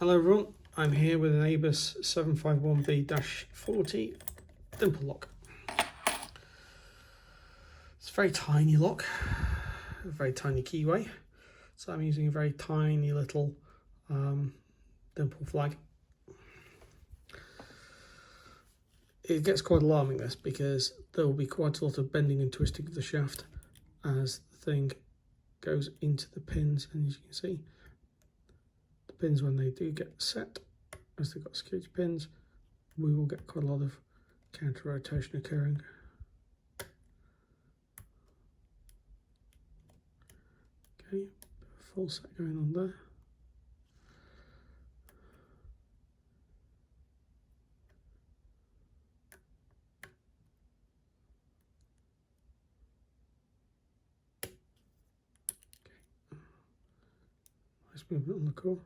Hello everyone, I'm here with an ABUS 751B-40 dimple lock. It's a very tiny lock, a very tiny keyway, so I'm using a very tiny little dimple flag. It gets quite alarming this because there will be quite a lot of bending and twisting of the shaft as the thing goes into the pins, and as you can see, the pins, when they do get set, as they've got security pins, we will get quite a lot of counter rotation occurring. Okay, full set going on there. Nice movement on the core.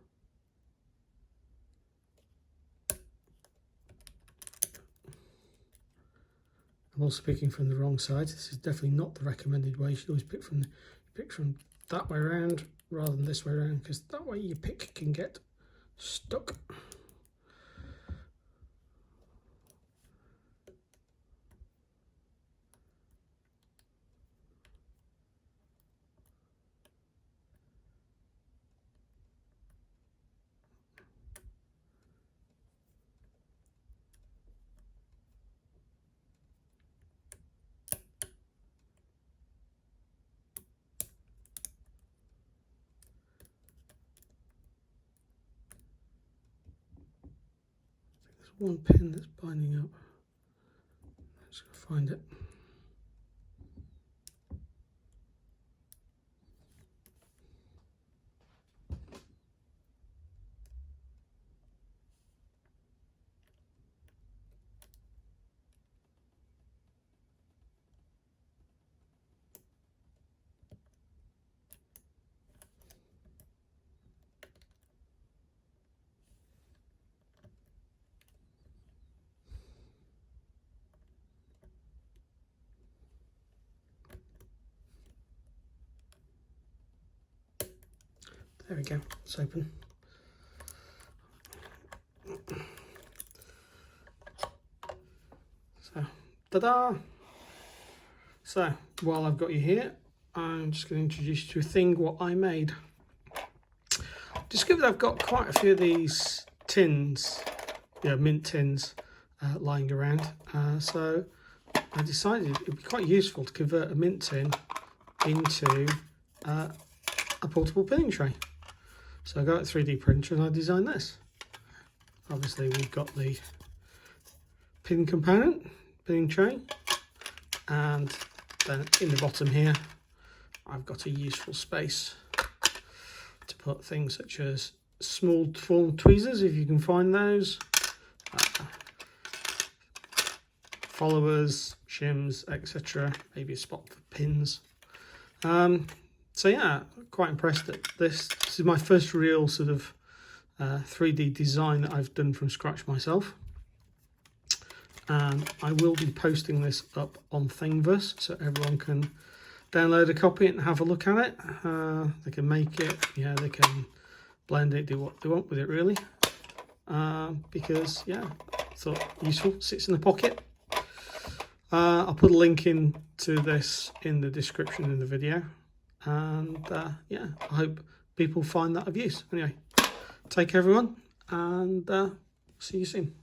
I'm also picking from the wrong side. This is definitely not the recommended way. You should always pick from that way around rather than this way around, because that way your pick can get stuck. There's one pin that's binding up. Let's go find it. There we go, it's open. So, ta-da! So, while I've got you here, I'm just going to introduce you to a thing what I made. Discovered I've got quite a few of these tins, mint tins, lying around. So I decided it would be quite useful to convert a mint tin into a portable pinning tray. So I got a 3D printer and I designed this. Obviously we've got the pin component, pinning tray, and then in the bottom here I've got a useful space to put things such as small form tweezers, if you can find those, followers, shims, etc. Maybe a spot for pins. So yeah, quite impressed at this. This is my first real sort of 3D design that I've done from scratch myself. And I will be posting this up on Thingiverse so everyone can download a copy and have a look at it. They can make it, they can blend it, do what they want with it really. Because yeah, I thought useful, sits in the pocket. I'll put a link in to this in the description in the video. And yeah, I hope people find that of use. Anyway, take care everyone, and see you soon.